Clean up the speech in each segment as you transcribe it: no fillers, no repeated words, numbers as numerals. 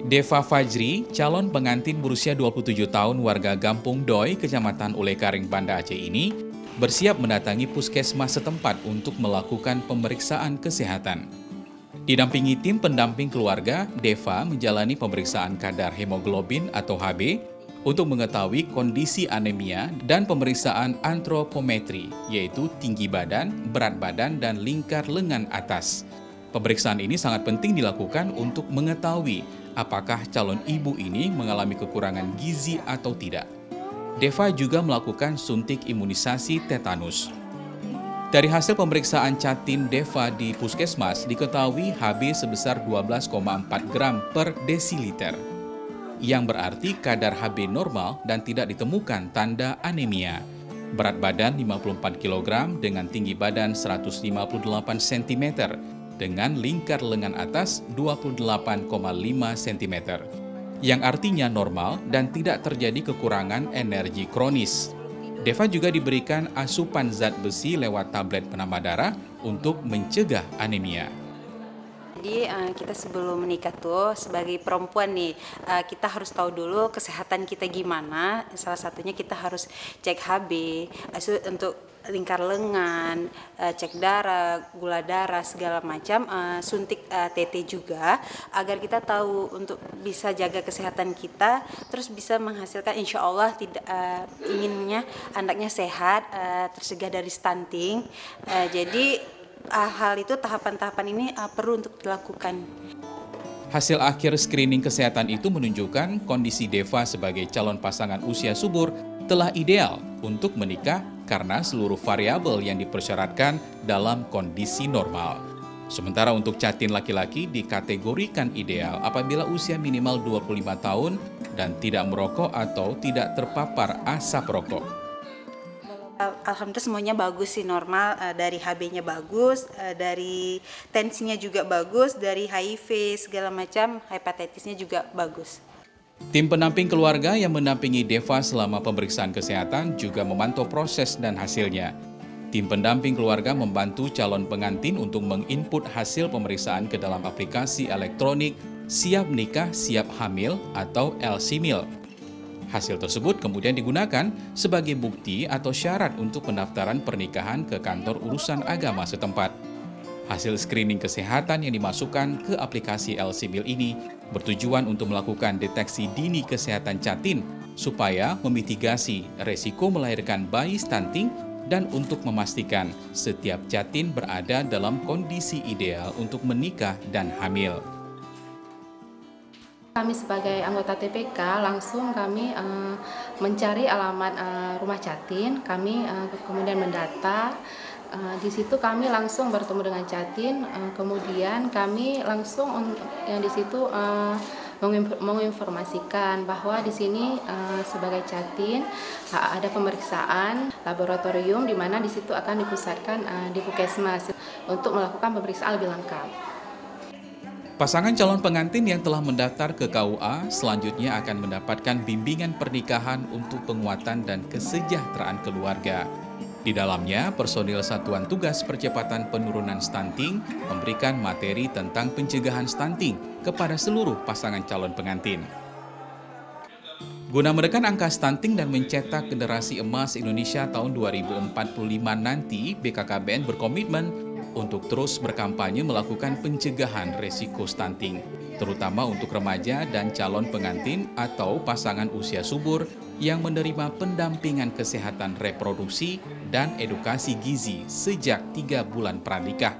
Deva Fajri, calon pengantin berusia 27 tahun warga Gampung Doi, Kecamatan Ulekaring, Banda Aceh ini, bersiap mendatangi puskesmas setempat untuk melakukan pemeriksaan kesehatan. Didampingi tim pendamping keluarga, Deva menjalani pemeriksaan kadar hemoglobin atau HB untuk mengetahui kondisi anemia dan pemeriksaan antropometri, yaitu tinggi badan, berat badan, dan lingkar lengan atas. Pemeriksaan ini sangat penting dilakukan untuk mengetahui apakah calon ibu ini mengalami kekurangan gizi atau tidak. Deva juga melakukan suntik imunisasi tetanus. Dari hasil pemeriksaan Catin Deva di puskesmas, diketahui HB sebesar 12,4 gram per desiliter, yang berarti kadar HB normal dan tidak ditemukan tanda anemia. Berat badan 54 kg dengan tinggi badan 158 cm, dengan lingkar lengan atas 28,5 cm, yang artinya normal dan tidak terjadi kekurangan energi kronis. Deva juga diberikan asupan zat besi lewat tablet penambah darah untuk mencegah anemia. Jadi kita sebelum menikah tuh sebagai perempuan nih, kita harus tahu dulu kesehatan kita gimana. Salah satunya kita harus cek HB untuk lingkar lengan, cek darah, gula darah, segala macam, suntik TT juga, agar kita tahu untuk bisa jaga kesehatan kita, terus bisa menghasilkan insya Allah tidak inginnya anaknya sehat, tercegah dari stunting. Jadi hal itu, tahapan-tahapan ini perlu untuk dilakukan. Hasil akhir screening kesehatan itu menunjukkan kondisi Deva sebagai calon pasangan usia subur telah ideal untuk menikah karena seluruh variabel yang dipersyaratkan dalam kondisi normal. Sementara untuk Catin laki-laki dikategorikan ideal apabila usia minimal 25 tahun dan tidak merokok atau tidak terpapar asap rokok. Alhamdulillah semuanya bagus sih, normal, dari HB-nya bagus, dari tensinya juga bagus, dari HIV segala macam, hepatitisnya juga bagus. Tim pendamping keluarga yang mendampingi Deva selama pemeriksaan kesehatan juga memantau proses dan hasilnya. Tim pendamping keluarga membantu calon pengantin untuk menginput hasil pemeriksaan ke dalam aplikasi elektronik Siap Nikah Siap Hamil atau LCMIL. Hasil tersebut kemudian digunakan sebagai bukti atau syarat untuk pendaftaran pernikahan ke kantor urusan agama setempat. Hasil screening kesehatan yang dimasukkan ke aplikasi LCMIL ini bertujuan untuk melakukan deteksi dini kesehatan Catin supaya memitigasi resiko melahirkan bayi stunting dan untuk memastikan setiap Catin berada dalam kondisi ideal untuk menikah dan hamil. Kami sebagai anggota TPK langsung kami mencari alamat rumah Catin, kami kemudian mendata, di situ kami langsung bertemu dengan Catin, kemudian kami langsung yang di situ menginformasikan bahwa di sini sebagai Catin ada pemeriksaan laboratorium di mana di situ akan dipusatkan di Puskesmas untuk melakukan pemeriksaan lebih lengkap. Pasangan calon pengantin yang telah mendaftar ke KUA selanjutnya akan mendapatkan bimbingan pernikahan untuk penguatan dan kesejahteraan keluarga. Di dalamnya, personil Satuan Tugas Percepatan Penurunan Stunting memberikan materi tentang pencegahan stunting kepada seluruh pasangan calon pengantin. Guna menekan angka stunting dan mencetak generasi emas Indonesia tahun 2045 nanti, BKKBN berkomitmen untuk terus berkampanye melakukan pencegahan resiko stunting, terutama untuk remaja dan calon pengantin atau pasangan usia subur yang menerima pendampingan kesehatan reproduksi dan edukasi gizi sejak 3 bulan pranikah,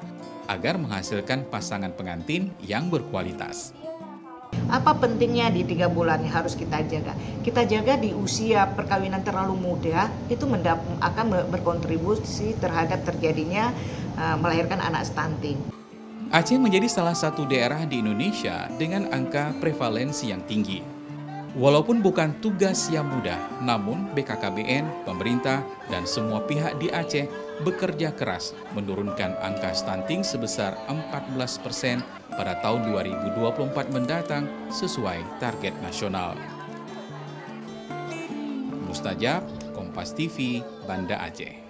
agar menghasilkan pasangan pengantin yang berkualitas. Apa pentingnya di 3 bulan yang harus kita jaga? Kita jaga di usia perkawinan terlalu muda, itu akan berkontribusi terhadap terjadinya melahirkan anak stunting. Aceh menjadi salah satu daerah di Indonesia dengan angka prevalensi yang tinggi. Walaupun bukan tugas yang mudah, namun BKKBN, pemerintah, dan semua pihak di Aceh bekerja keras menurunkan angka stunting sebesar 14% pada tahun 2024 mendatang sesuai target nasional. Mustajab, Kompas TV, Banda Aceh.